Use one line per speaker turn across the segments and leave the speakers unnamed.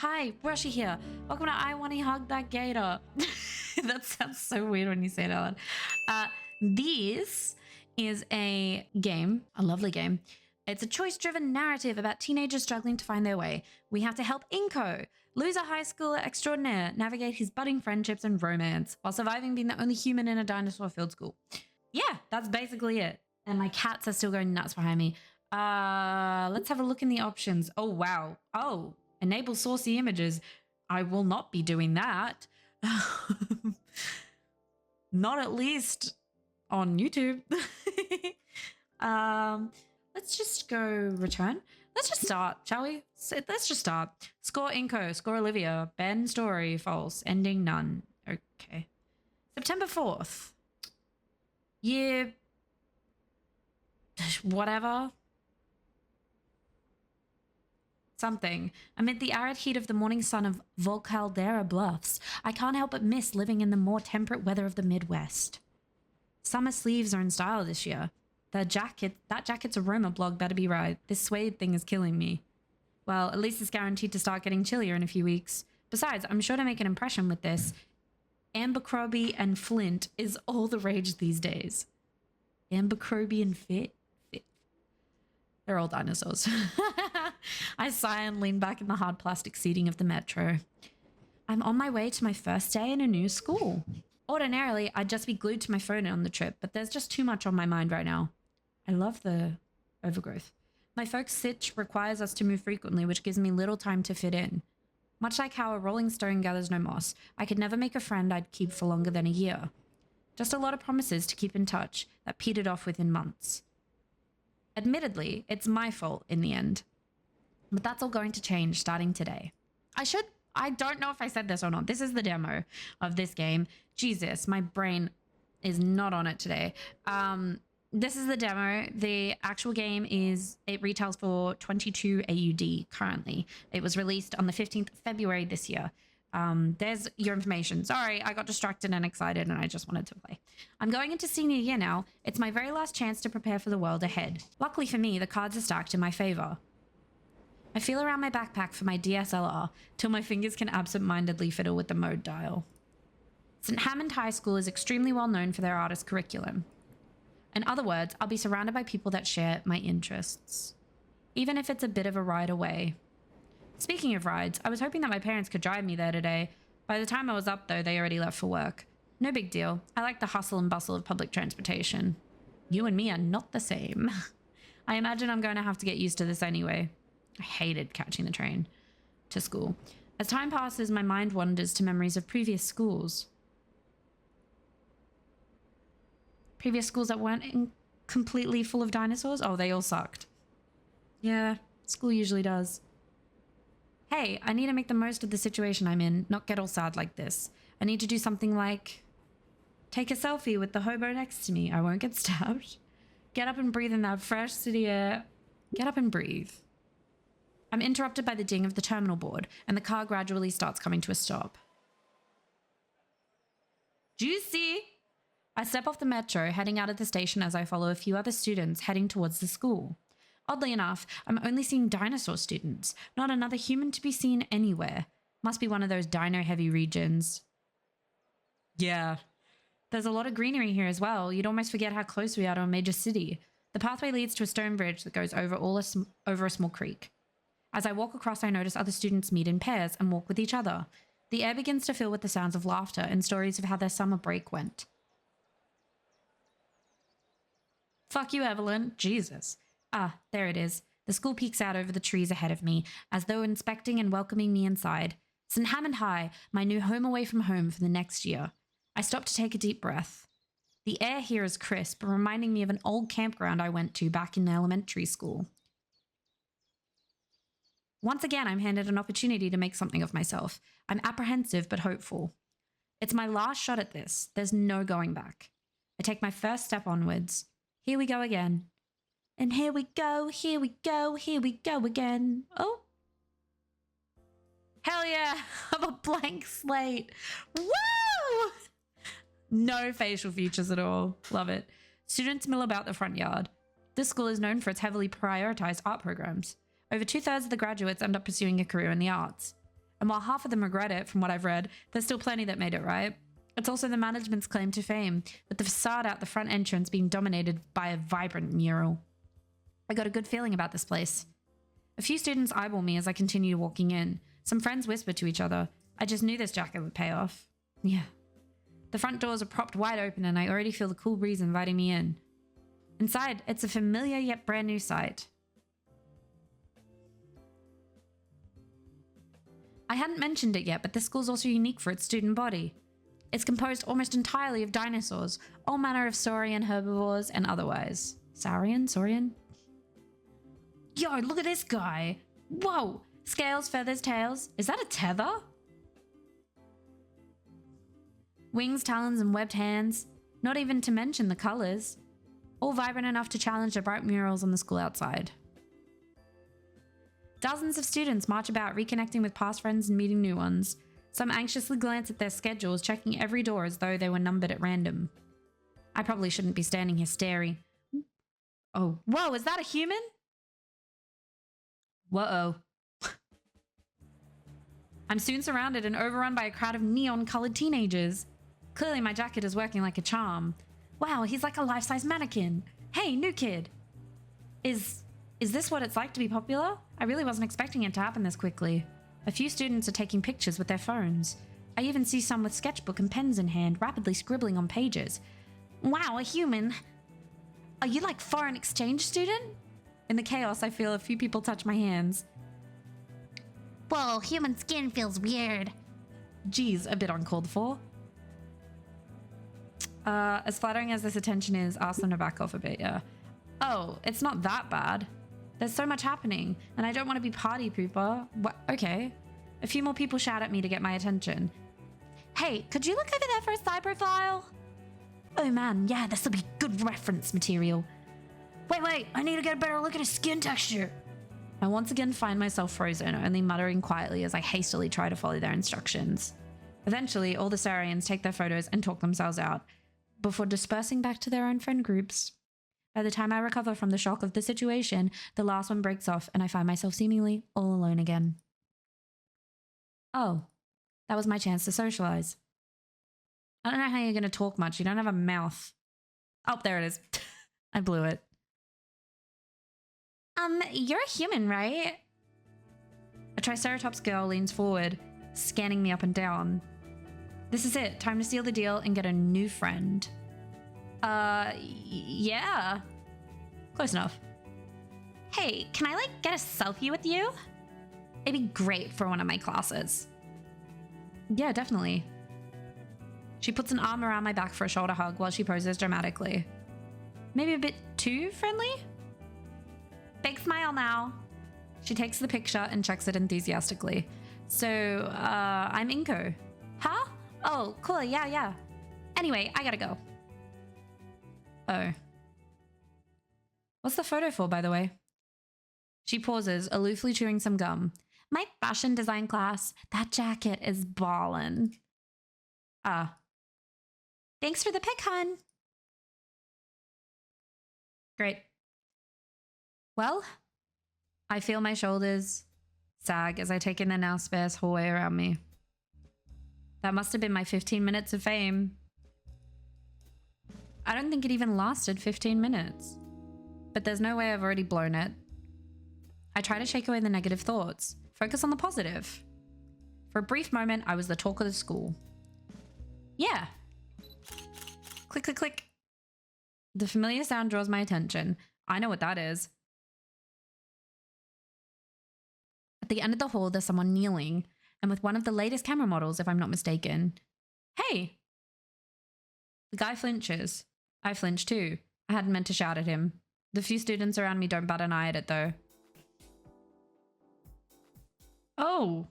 Hi, Brushy here. Welcome to I Wani Hug That Gator. That sounds so weird when you say it out loud. This is a game, a lovely game. It's a choice-driven narrative about teenagers struggling to find their way. We have to help Inco, loser high schooler extraordinaire, navigate his budding friendships and romance while surviving being the only human in a dinosaur-filled school. Yeah, that's basically it. And my cats are still going nuts behind me. Let's have a look in the options. Oh, wow. Oh, enable saucy images. I will not be doing that. Not at least on YouTube. Let's just go return. Let's just start, shall we? Let's just start. Score Inco, score Olivia, Ben story, false, ending none. Okay. September 4th. Year... whatever. Something. Amid the arid heat of the morning sun of Volcaldera Bluffs, I can't help but miss living in the more temperate weather of the Midwest. Summer sleeves are in style this year. That jacket's aroma blog better be right. This suede thing is killing me. Well, at least it's guaranteed to start getting chillier in a few weeks. Besides, I'm sure to make an impression with this. Abercrombie and Flint is all the rage these days. Abercrombie and Fit? They're all dinosaurs. I sigh and lean back in the hard plastic seating of the metro. I'm on my way to my first day in a new school. Ordinarily, I'd just be glued to my phone on the trip, but there's just too much on my mind right now. I love the overgrowth. My folks' sitch requires us to move frequently, which gives me little time to fit in. Much like how a rolling stone gathers no moss, I could never make a friend I'd keep for longer than a year. Just a lot of promises to keep in touch that petered off within months. Admittedly, it's my fault in the end. But that's all going to change starting today. I don't know if I said this or not. This is the demo of this game. Jesus, my brain is not on it today. This is the demo. The actual game it retails for 22 AUD currently. It was released on the 15th of February this year. There's your information. Sorry, I got distracted and excited and I just wanted to play. I'm going into senior year now. It's my very last chance to prepare for the world ahead. Luckily for me, the cards are stacked in my favor. I feel around my backpack for my DSLR till my fingers can absent-mindedly fiddle with the mode dial. St. Hammond High School is extremely well known for their artist curriculum. In other words, I'll be surrounded by people that share my interests, even if it's a bit of a ride away. Speaking of rides, I was hoping that my parents could drive me there today. By the time I was up, though, they already left for work. No big deal. I like the hustle and bustle of public transportation. You and me are not the same. I imagine I'm going to have to get used to this anyway. I hated catching the train to school. As time passes, my mind wanders to memories of previous schools. Previous schools that weren't completely full of dinosaurs? Oh, they all sucked. Yeah, school usually does. Hey, I need to make the most of the situation I'm in, not get all sad like this. I need to do something like take a selfie with the hobo next to me. I won't get stabbed. Get up and breathe in that fresh city air. Get up and breathe. I'm interrupted by the ding of the terminal board, and the car gradually starts coming to a stop. Juicy! I step off the metro, heading out of the station as I follow a few other students heading towards the school. Oddly enough, I'm only seeing dinosaur students, not another human to be seen anywhere. Must be one of those dino-heavy regions. Yeah. There's a lot of greenery here as well. You'd almost forget how close we are to a major city. The pathway leads to a stone bridge that goes over a small creek. As I walk across, I notice other students meet in pairs and walk with each other. The air begins to fill with the sounds of laughter and stories of how their summer break went. Fuck you, Evelyn. Jesus. Ah, there it is. The school peeks out over the trees ahead of me, as though inspecting and welcoming me inside. St. Hammond High, my new home away from home for the next year. I stop to take a deep breath. The air here is crisp, reminding me of an old campground I went to back in elementary school. Once again, I'm handed an opportunity to make something of myself. I'm apprehensive but hopeful. It's my last shot at this. There's no going back. I take my first step onwards. Here we go again. And here we go, here we go, here we go again. Oh. Hell yeah, I'm a blank slate. Woo! No facial features at all. Love it. Students mill about the front yard. This school is known for its heavily prioritized art programs. Over 2/3 of the graduates end up pursuing a career in the arts. And while half of them regret it, from what I've read, there's still plenty that made it right. It's also the management's claim to fame, with the facade out the front entrance being dominated by a vibrant mural. I got a good feeling about this place. A few students eyeball me as I continue walking in. Some friends whisper to each other. I just knew this jacket would pay off. Yeah. The front doors are propped wide open and I already feel the cool breeze inviting me in. Inside, it's a familiar yet brand new sight. I hadn't mentioned it yet, but this school's also unique for its student body. It's composed almost entirely of dinosaurs, all manner of saurian herbivores and otherwise. Saurian? Yo, look at this guy. Whoa! Scales, feathers, tails. Is that a tether? Wings, talons, and webbed hands. Not even to mention the colors. All vibrant enough to challenge the bright murals on the school outside. Dozens of students march about, reconnecting with past friends and meeting new ones. Some anxiously glance at their schedules, checking every door as though they were numbered at random. I probably shouldn't be standing here staring. Oh, whoa, is that a human? Whoa. I'm soon surrounded and overrun by a crowd of neon-colored teenagers. Clearly my jacket is working like a charm. Wow, he's like a life-size mannequin. Hey, new kid. Is this what it's like to be popular? I really wasn't expecting it to happen this quickly. A few students are taking pictures with their phones. I even see some with sketchbook and pens in hand, rapidly scribbling on pages. Wow, a human. Are you like foreign exchange student? In the chaos, I feel a few people touch my hands. Whoa, human skin feels weird. Geez, a bit uncalled for. As flattering as this attention is, ask them to back off a bit, yeah. Oh, it's not that bad. There's so much happening, and I don't want to be party pooper. What? Okay. A few more people shout at me to get my attention. Hey, could you look over there for a side profile? Oh man, yeah, this will be good reference material. Wait, I need to get a better look at his skin texture. I once again find myself frozen, only muttering quietly as I hastily try to follow their instructions. Eventually, all the Saurians take their photos and talk themselves out, before dispersing back to their own friend groups. By the time I recover from the shock of the situation, the last one breaks off and I find myself seemingly all alone again. Oh, that was my chance to socialize. I don't know how you're going to talk much. You don't have a mouth. Oh, there it is. I blew it. You're a human, right? A Triceratops girl leans forward, scanning me up and down. This is it. Time to seal the deal and get a new friend. Yeah. Close enough. Hey, can I, get a selfie with you? It'd be great for one of my classes. Yeah, definitely. She puts an arm around my back for a shoulder hug while she poses dramatically. Maybe a bit too friendly? Big smile now. She takes the picture and checks it enthusiastically. So, I'm Inco. Huh? Oh, cool, yeah. Anyway, I gotta go. Oh. What's the photo for, by the way? She pauses, aloofly chewing some gum. My fashion design class. That jacket is ballin'. Ah. Thanks for the pic, hun. Great. Well, I feel my shoulders sag as I take in the now sparse hallway around me. That must have been my 15 minutes of fame. I don't think it even lasted 15 minutes. But there's no way I've already blown it. I try to shake away the negative thoughts. Focus on the positive. For a brief moment, I was the talk of the school. Yeah. Click, click, click. The familiar sound draws my attention. I know what that is. At the end of the hall, there's someone kneeling, and with one of the latest camera models, if I'm not mistaken. Hey! The guy flinches. I flinch too. I hadn't meant to shout at him. The few students around me don't bat an eye at it though. Oh!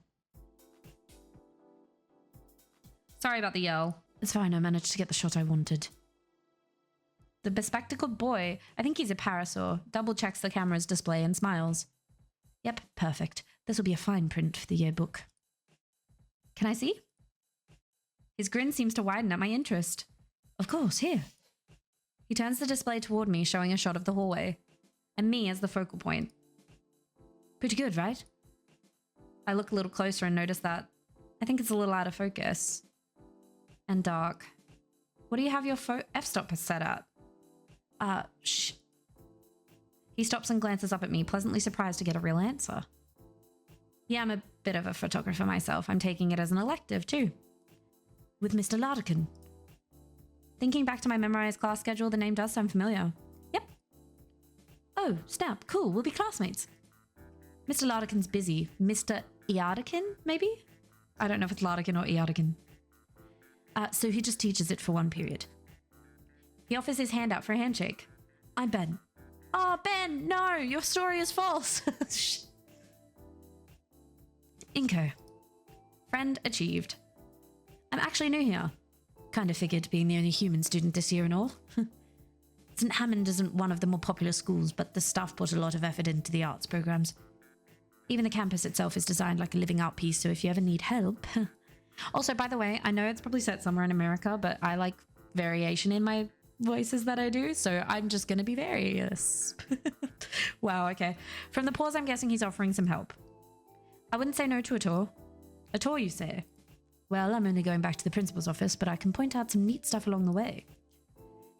Sorry about the yell. It's fine, I managed to get the shot I wanted. The bespectacled boy, I think he's a parasaur, double checks the camera's display and smiles. Yep, perfect. This will be a fine print for the yearbook. Can I see? His grin seems to widen at my interest. Of course, here. He turns the display toward me, showing a shot of the hallway, and me as the focal point. Pretty good, right? I look a little closer and notice that I think it's a little out of focus and dark. What do you have your f-stop set at? Shh. He stops and glances up at me, pleasantly surprised to get a real answer. Yeah, I'm a bit of a photographer myself. I'm taking it as an elective too. With Mr. Lardican. Thinking back to my memorized class schedule, the name does sound familiar. Yep. Oh, snap. Cool. We'll be classmates. Mr. Lardican's busy. Mr. Iardican, maybe? I don't know if it's Lardican or Iardican. So he just teaches it for one period. He offers his hand out for a handshake. I'm Ben. Oh, Ben, no, your story is false. Inco. Friend achieved. I'm actually new here. Kind of figured, being the only human student this year and all. St. Hammond isn't one of the more popular schools, but the staff put a lot of effort into the arts programs. Even the campus itself is designed like a living art piece, so if you ever need help... Also, by the way, I know it's probably set somewhere in America, but I like variation in my voices that I do, so I'm just gonna be various. Wow, okay. From the pause, I'm guessing he's offering some help. I wouldn't say no to a tour. A tour, you say? Well, I'm only going back to the principal's office, but I can point out some neat stuff along the way.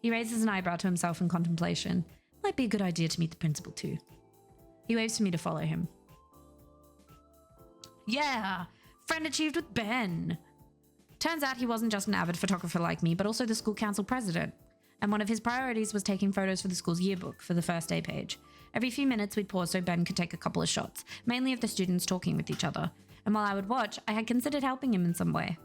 He raises an eyebrow to himself in contemplation. Might be a good idea to meet the principal too. He waves for me to follow him. Yeah! Friend achieved with Ben! Turns out he wasn't just an avid photographer like me, but also the school council president. And one of his priorities was taking photos for the school's yearbook for the first day page. Every few minutes we'd pause so Ben could take a couple of shots, mainly of the students talking with each other. And while I would watch, I had considered helping him in some way.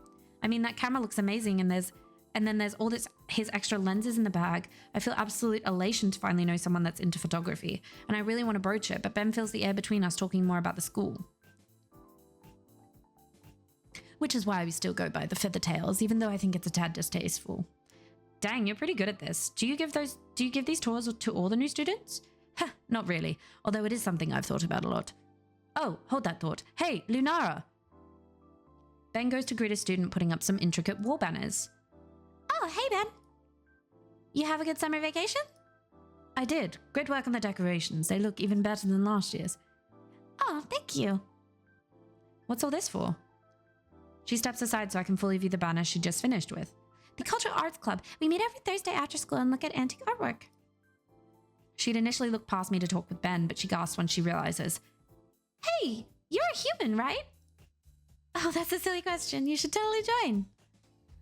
I mean, that camera looks amazing, and then there's all his extra lenses in the bag. I feel absolute elation to finally know someone that's into photography, and I really want to broach it, but Ben fills the air between us talking more about the school. Which is why we still go by the feather tails, even though I think it's a tad distasteful. Dang, you're pretty good at this. Do you give these tours to all the new students? Huh, not really, although it is something I've thought about a lot. Oh, hold that thought. Hey, Lunara! Ben goes to greet a student putting up some intricate wall banners. Oh, hey, Ben. You have a good summer vacation? I did. Great work on the decorations. They look even better than last year's. Oh, thank you. What's all this for? She steps aside so I can fully view the banner she just finished with. The Cultural Arts Club. We meet every Thursday after school and look at antique artwork. She'd initially looked past me to talk with Ben, but she gasps when she realizes. Hey, you're a human, right? Oh, that's a silly question. You should totally join.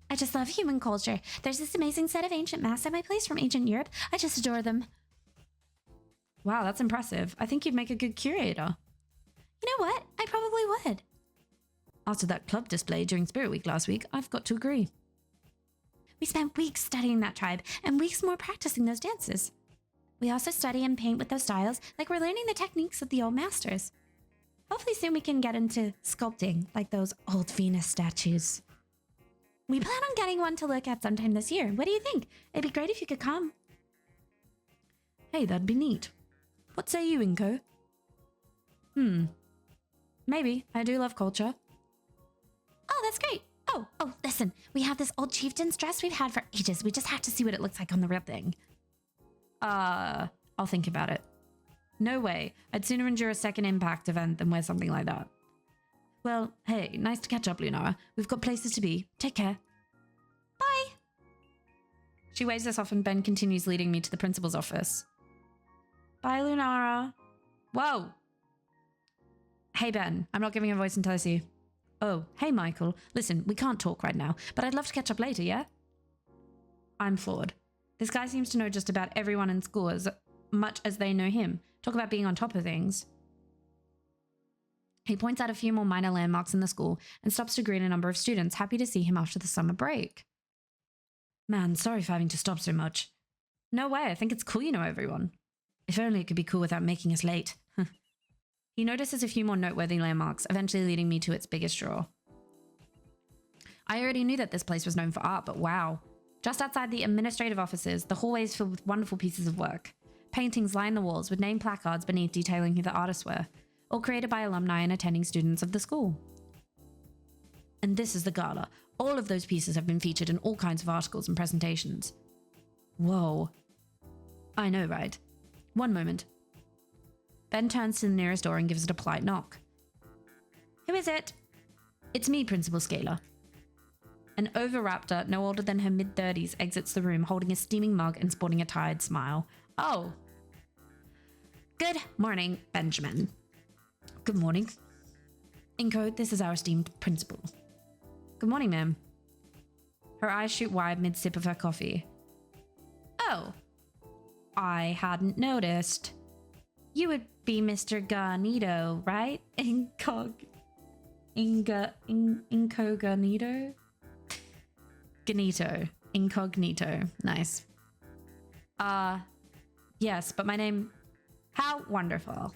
I just love human culture. There's this amazing set of ancient masks at my place from ancient Europe. I just adore them. Wow, that's impressive. I think you'd make a good curator. You know what? I probably would. After that club display during Spirit Week last week, I've got to agree. We spent weeks studying that tribe and weeks more practicing those dances. We also study and paint with those styles like we're learning the techniques of the old masters. Hopefully soon we can get into sculpting like those old Venus statues. We plan on getting one to look at sometime this year. What do you think? It'd be great if you could come. Hey, that'd be neat. What say you, Inco? Maybe. I do love culture. Oh, that's great. Oh, listen. We have this old chieftain's dress we've had for ages. We just have to see what it looks like on the real thing. I'll think about it. No way. I'd sooner endure a second impact event than wear something like that. Well, hey, nice to catch up, Lunara. We've got places to be. Take care. Bye. She waves us off and Ben continues leading me to the principal's office. Bye, Lunara. Whoa. Hey, Ben. I'm not giving a voice until I see you. Oh, hey, Michael. Listen, we can't talk right now, but I'd love to catch up later, yeah? I'm floored. This guy seems to know just about everyone in school as much as they know him. Talk about being on top of things. He points out a few more minor landmarks in the school and stops to greet a number of students happy to see him after the summer break. Man, sorry for having to stop so much. No way, I think it's cool you know everyone. If only it could be cool without making us late. He notices a few more noteworthy landmarks, eventually leading me to its biggest draw. I already knew that this place was known for art, but wow. Just outside the administrative offices, the hallway is filled with wonderful pieces of work. Paintings line the walls with name placards beneath detailing who the artists were, all created by alumni and attending students of the school. And this is the gala. All of those pieces have been featured in all kinds of articles and presentations. Whoa. I know, right? One moment. Ben turns to the nearest door and gives it a polite knock. Who is it? It's me, Principal Scalar. An overraptor, no older than her mid-30s, exits the room holding a steaming mug and sporting a tired smile. Oh. Good morning, Benjamin. Good morning. Inco, this is our esteemed principal. Good morning, ma'am. Her eyes shoot wide mid-sip of her coffee. Oh. I hadn't noticed. You would be Mr. Garnido, right? Incognito? Ganito. Incognito. Nice. Yes, but my name... How wonderful.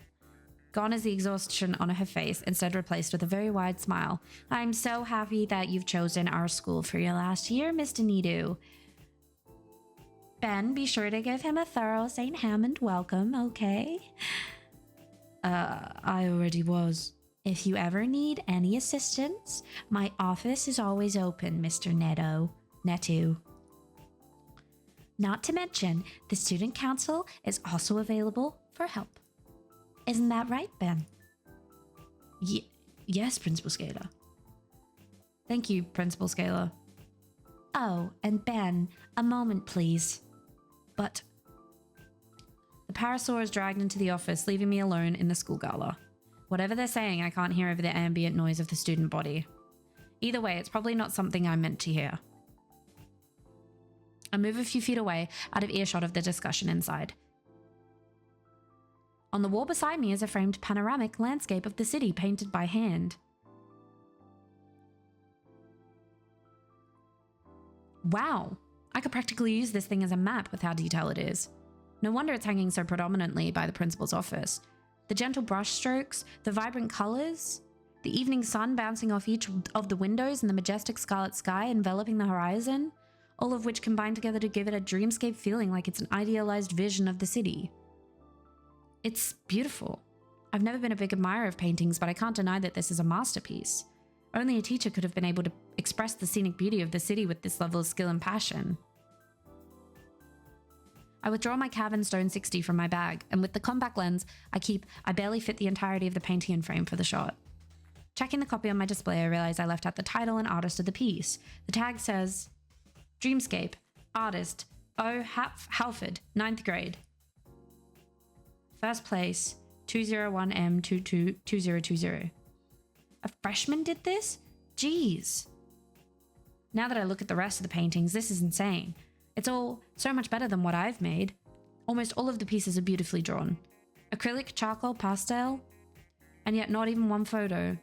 Gone is the exhaustion on her face, instead replaced with a very wide smile. I'm so happy that you've chosen our school for your last year, Mr. Nidu. Ben, be sure to give him a thorough St. Hammond welcome, okay? I already was. If you ever need any assistance, my office is always open, Mr. Netu. Not to mention, the student council is also available for help. Isn't that right, Ben? Yes, Principal Scalar. Thank you, Principal Scalar. Oh, and Ben, a moment, please. But... The parasaur is dragged into the office, leaving me alone in the school gala. Whatever they're saying, I can't hear over the ambient noise of the student body. Either way, it's probably not something I'm meant to hear. I move a few feet away, out of earshot of the discussion inside. On the wall beside me is a framed panoramic landscape of the city painted by hand. Wow, I could practically use this thing as a map with how detailed it is. No wonder it's hanging so predominantly by the principal's office. The gentle brush strokes, the vibrant colors, the evening sun bouncing off each of the windows and the majestic scarlet sky enveloping the horizon, all of which combine together to give it a dreamscape feeling like it's an idealized vision of the city. It's beautiful. I've never been a big admirer of paintings, but I can't deny that this is a masterpiece. Only a teacher could have been able to express the scenic beauty of the city with this level of skill and passion. I withdraw my Cavemanon Stone 60 from my bag, and with the compact lens I barely fit the entirety of the painting in frame for the shot. Checking the copy on my display, I realize I left out the title and artist of the piece. The tag says, Dreamscape, artist, O. Halford, 9th grade. First place, 201M222020. A freshman did this? Jeez. Now that I look at the rest of the paintings, this is insane. It's all so much better than what I've made. Almost all of the pieces are beautifully drawn. Acrylic, charcoal, pastel, and yet not even one photo.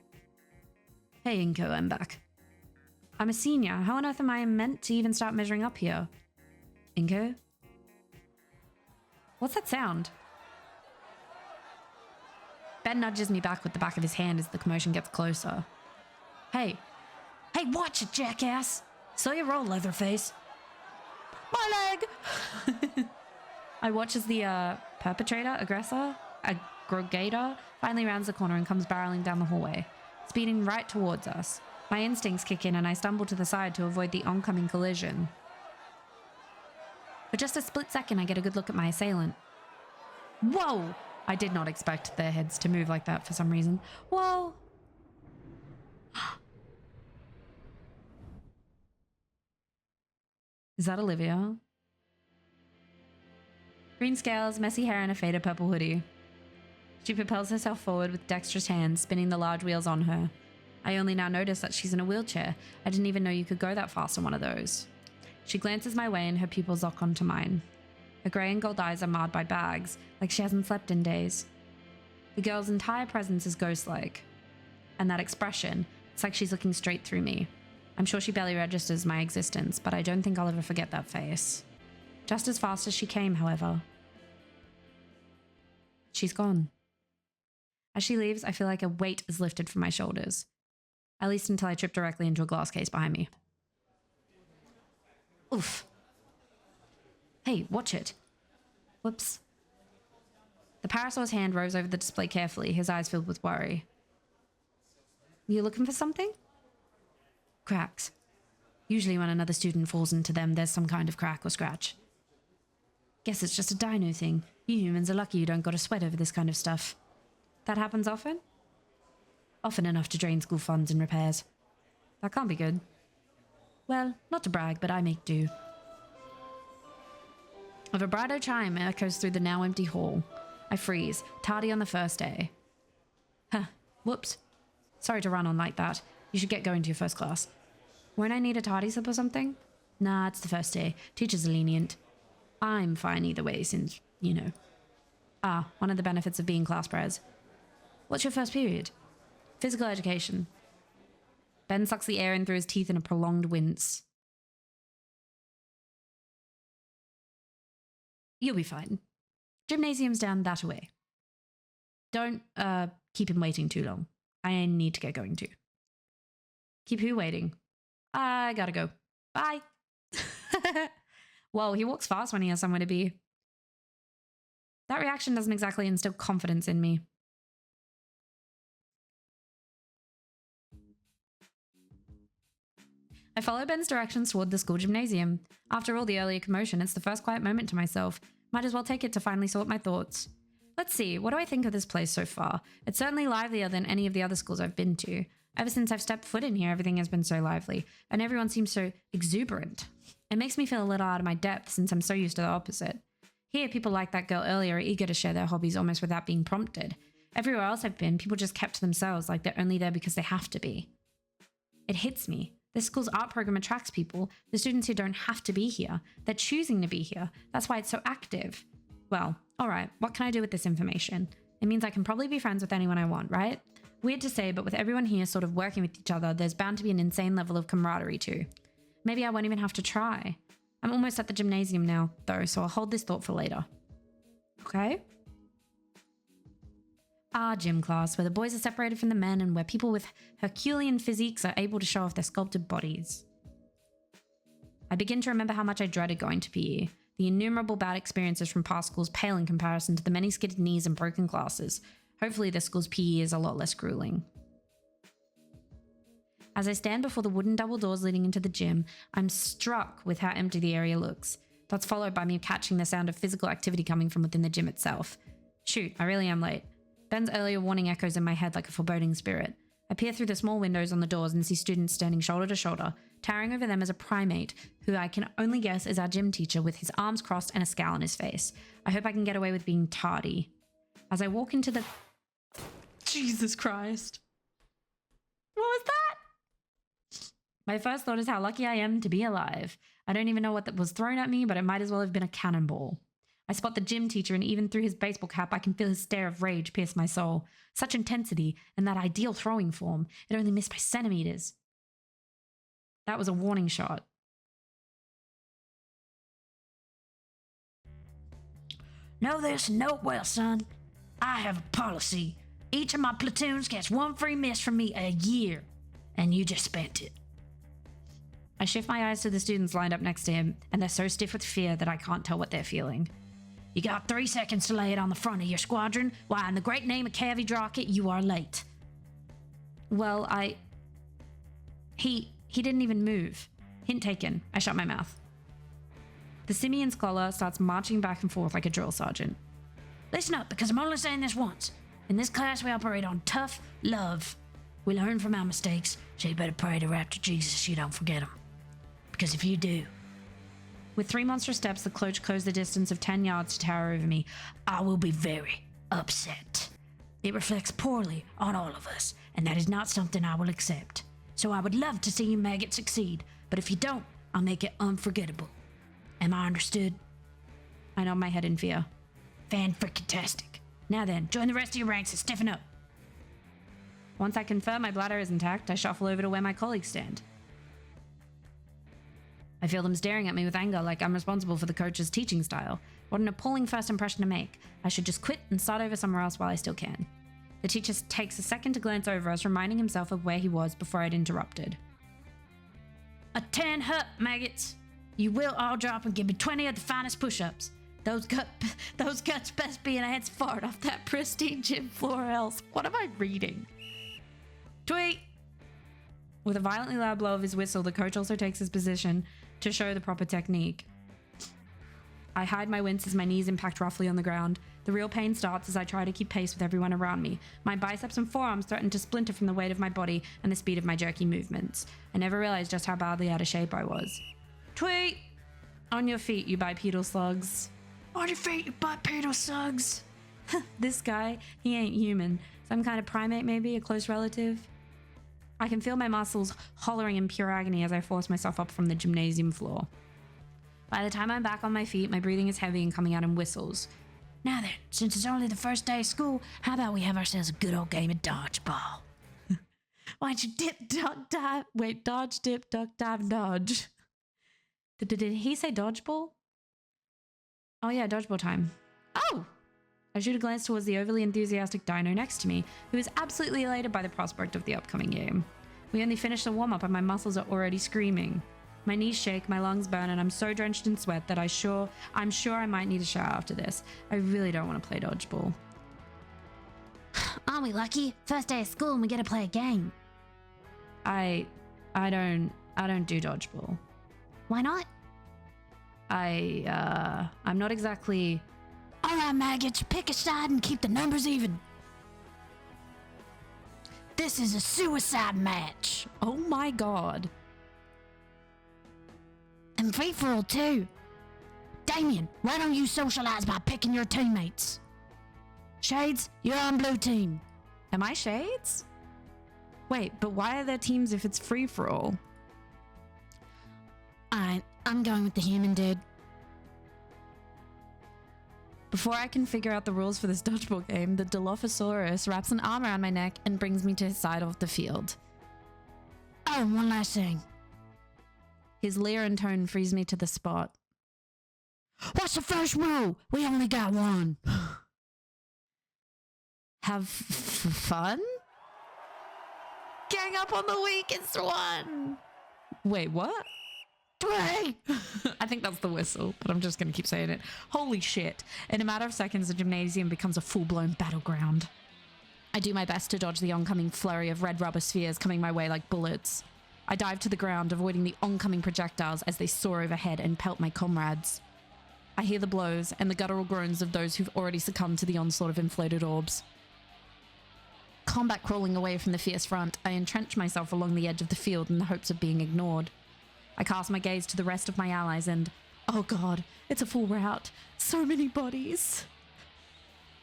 Hey Inco, I'm back. I'm a senior. How on earth am I meant to even start measuring up here? Inco? What's that sound? Ben nudges me back with the back of his hand as the commotion gets closer. Hey, watch it, jackass! Slow your roll, Leatherface. My leg! I watch as the aggressor, Gator, finally rounds the corner and comes barreling down the hallway, speeding right towards us. My instincts kick in and I stumble to the side to avoid the oncoming collision. For just a split second, I get a good look at my assailant. Whoa! I did not expect their heads to move like that for some reason. Whoa! Is that Olivia? Green scales, messy hair, and a faded purple hoodie. She propels herself forward with dexterous hands, spinning the large wheels on her. I only now notice that she's in a wheelchair. I didn't even know you could go that fast on one of those. She glances my way and her pupils lock onto mine. Her grey and gold eyes are marred by bags, like she hasn't slept in days. The girl's entire presence is ghost-like. And that expression, it's like she's looking straight through me. I'm sure she barely registers my existence, but I don't think I'll ever forget that face. Just as fast as she came, however. She's gone. As she leaves, I feel like a weight is lifted from my shoulders. At least until I trip directly into a glass case behind me. Oof. Hey, watch it. Whoops. The parasaur's hand roves over the display carefully, his eyes filled with worry. You looking for something? Cracks. Usually when another student falls into them, there's some kind of crack or scratch. Guess it's just a DINO thing. You humans are lucky you don't got to sweat over this kind of stuff. That happens often? Often enough to drain school funds and repairs. That can't be good. Well, not to brag, but I make do. A vibrato chime echoes through the now empty hall. I freeze, tardy on the first day. Huh, whoops. Sorry to run on like that. You should get going to your first class. Won't I need a tardy slip or something? Nah, it's the first day. Teachers are lenient. I'm fine either way since, you know. Ah, one of the benefits of being class pres. What's your first period? Physical education. Ben sucks the air in through his teeth in a prolonged wince. You'll be fine. Gymnasium's down that way. Don't, keep him waiting too long. I need to get going too. Keep who waiting? I gotta go. Bye. Whoa, he walks fast when he has somewhere to be. That reaction doesn't exactly instill confidence in me. I follow Ben's directions toward the school gymnasium. After all the earlier commotion, it's the first quiet moment to myself. Might as well take it to finally sort my thoughts. Let's see, what do I think of this place so far? It's certainly livelier than any of the other schools I've been to. Ever since I've stepped foot in here, everything has been so lively, and everyone seems so exuberant. It makes me feel a little out of my depth since I'm so used to the opposite. Here, people like that girl earlier are eager to share their hobbies almost without being prompted. Everywhere else I've been, people just kept to themselves like they're only there because they have to be. It hits me. This school's art program attracts people, the students who don't have to be here. They're choosing to be here. That's why it's so active. Well, alright, what can I do with this information? It means I can probably be friends with anyone I want, right? Weird to say, but with everyone here sort of working with each other, there's bound to be an insane level of camaraderie too. Maybe I won't even have to try. I'm almost at the gymnasium now, though, so I'll hold this thought for later. Okay? Our gym class, where the boys are separated from the men and where people with Herculean physiques are able to show off their sculpted bodies. I begin to remember how much I dreaded going to PE. The innumerable bad experiences from past schools pale in comparison to the many skidded knees and broken classes. Hopefully this school's PE is a lot less grueling. As I stand before the wooden double doors leading into the gym, I'm struck with how empty the area looks. That's followed by me catching the sound of physical activity coming from within the gym itself. Shoot, I really am late. Ben's earlier warning echoes in my head like a foreboding spirit. I peer through the small windows on the doors and see students standing shoulder to shoulder. Towering over them is a primate, who I can only guess is our gym teacher with his arms crossed and a scowl on his face. I hope I can get away with being tardy. As I walk into the... Jesus Christ. What was that? My first thought is how lucky I am to be alive. I don't even know what that was thrown at me, but it might as well have been a cannonball. I spot the gym teacher, and even through his baseball cap, I can feel his stare of rage pierce my soul. Such intensity, and that ideal throwing form. It only missed by centimeters. That was a warning shot. Know this and know it well, son. I have a policy. Each of my platoons gets one free miss from me a year, and you just spent it. I shift my eyes to the students lined up next to him, and they're so stiff with fear that I can't tell what they're feeling. You got 3 seconds to lay it on the front of your squadron. Why, in the great name of Cavi Drocket, you are late. Well, He didn't even move. Hint taken. I shut my mouth. The simian scholar starts marching back and forth like a drill sergeant. Listen up, because I'm only saying this once. In this class, we operate on tough love. We learn from our mistakes, so you better pray to Raptor Jesus you don't forget them. Because if you do... With 3 monstrous steps, the cloak closed the distance of 10 yards to tower over me. I will be very upset. It reflects poorly on all of us, and that is not something I will accept. So I would love to see you maggot succeed, but if you don't, I'll make it unforgettable. Am I understood? I nod my head in fear. Fan-freaking-tastic. Now then, join the rest of your ranks and stiffen up. Once I confirm my bladder is intact, I shuffle over to where my colleagues stand. I feel them staring at me with anger like I'm responsible for the coach's teaching style. What an appalling first impression to make. I should just quit and start over somewhere else while I still can. The teacher takes a second to glance over us, reminding himself of where he was before I'd interrupted. A 10 hut, maggots! You will all drop and give me 20 of the finest push-ups. Those guts best be in a head fart off that pristine gym floor else. What am I reading? Tweet! With a violently loud blow of his whistle, the coach also takes his position to show the proper technique. I hide my wince as my knees impact roughly on the ground. The real pain starts as I try to keep pace with everyone around me. My biceps and forearms threaten to splinter from the weight of my body and the speed of my jerky movements. I never realized just how badly out of shape I was. Tweet! On your feet, you bipedal slugs. On your feet, you bipedal slugs. This guy, he ain't human. Some kind of primate maybe, a close relative. I can feel my muscles hollering in pure agony as I force myself up from the gymnasium floor. By the time I'm back on my feet, my breathing is heavy and coming out in whistles. Now then, since it's only the first day of school, how about we have ourselves a good old game of dodgeball? Why don't you dip, duck, dive? Wait, dodge, dip, duck, dive, dodge. Did he say dodgeball? Oh yeah, dodgeball time. Oh! I shoot a glance towards the overly enthusiastic DINO next to me, who is absolutely elated by the prospect of the upcoming game. We only finished the warm-up and my muscles are already screaming. My knees shake, my lungs burn, and I'm so drenched in sweat that I'm sure I might need a shower after this. I really don't want to play dodgeball.
Aren't we lucky? First day of school and we get to play a game.
I don't do dodgeball.
Why not?
I'm not exactly...
All right, maggots, pick a side and keep the numbers even. This is a suicide match.
Oh my god.
And free-for-all too. Damien, why don't you socialize by picking your teammates? Shades, you're on blue team.
Am I Shades? Wait, but why are there teams if it's free-for-all?
Alright, I'm going with the human dude.
Before I can figure out the rules for this dodgeball game, the Dilophosaurus wraps an arm around my neck and brings me to his side of the field.
Oh, one last thing.
His leer and tone frees me to the spot.
What's the first rule? We only got one.
Have fun? Gang up on the weakest one. Wait, what?
3!
I think that's the whistle, but I'm just going to keep saying it. Holy shit. In a matter of seconds, the gymnasium becomes a full-blown battleground. I do my best to dodge the oncoming flurry of red rubber spheres coming my way like bullets. I dive to the ground, avoiding the oncoming projectiles as they soar overhead and pelt my comrades. I hear the blows and the guttural groans of those who've already succumbed to the onslaught of inflated orbs. Combat crawling away from the fierce front, I entrench myself along the edge of the field in the hopes of being ignored. I cast my gaze to the rest of my allies and, oh god, it's a full rout. So many bodies.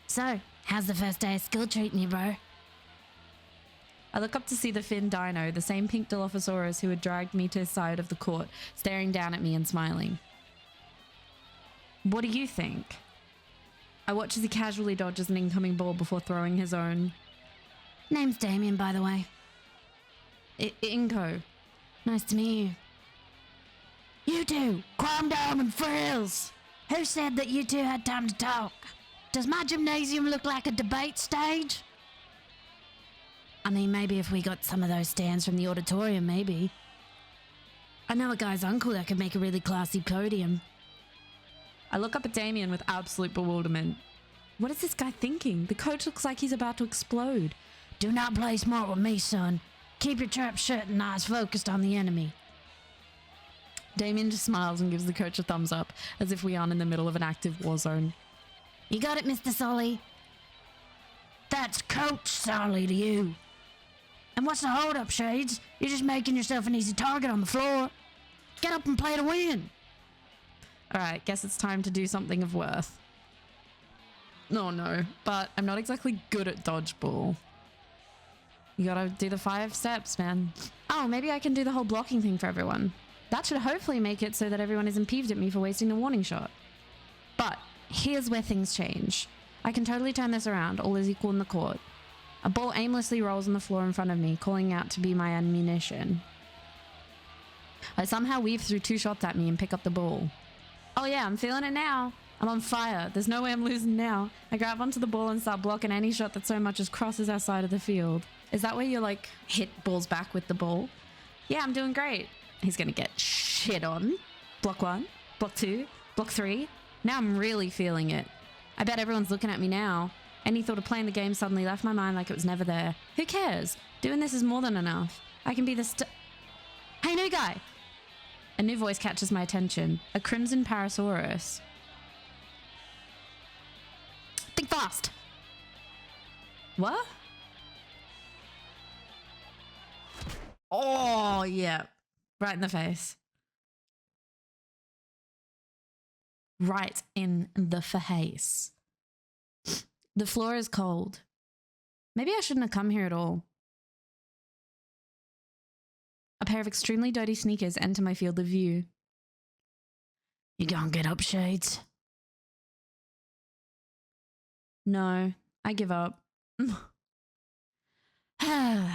So, how's the first day of school treating you, bro?
I look up to see the Finn DINO, the same pink Dilophosaurus who had dragged me to his side of the court, staring down at me and smiling. What do you think? I watch as he casually dodges an incoming ball before throwing his own.
Name's Damien, by the way.
Inco.
Nice to meet you. You two, calm down and frills. Who said that you two had time to talk? Does my gymnasium look like a debate stage? I mean, maybe if we got some of those stands from the auditorium, maybe. I know a guy's uncle that could make a really classy podium.
I look up at Damien with absolute bewilderment. What is this guy thinking? The coach looks like he's about to explode.
Do not play smart with me, son. Keep your trap shut and eyes focused on the enemy.
Damien just smiles and gives the coach a thumbs up, as if we aren't in the middle of an active war zone.
You got it, Mr. Sully. That's Coach Sully to you. And what's the hold-up, Shades? You're just making yourself an easy target on the floor. Get up and play to win.
Alright, guess it's time to do something of worth. Oh no, but I'm not exactly good at dodgeball. You gotta do the 5 steps, man. Oh, maybe I can do the whole blocking thing for everyone. That should hopefully make it so that everyone isn't peeved at me for wasting the warning shot. But here's where things change. I can totally turn this around, all is equal in the court. A ball aimlessly rolls on the floor in front of me, calling out to be my ammunition. I somehow weave through 2 shots at me and pick up the ball. Oh yeah, I'm feeling it now. I'm on fire. There's no way I'm losing now. I grab onto the ball and start blocking any shot that so much as crosses our side of the field. Is that where you like hit balls back with the ball? Yeah, I'm doing great. He's gonna get shit on. Block 1, block 2, block 3. Now I'm really feeling it. I bet everyone's looking at me now. Any thought of playing the game suddenly left my mind like it was never there. Who cares? Doing this is more than enough. I can be the Hey, new guy! A new voice catches my attention. A crimson Parasaurus. Fast. What? Oh, yeah. Right in the face. Right in the face. The floor is cold. Maybe I shouldn't have come here at all. A pair of extremely dirty sneakers enter my field of view.
You gonna get up, Shades?
No, I give up. Ow.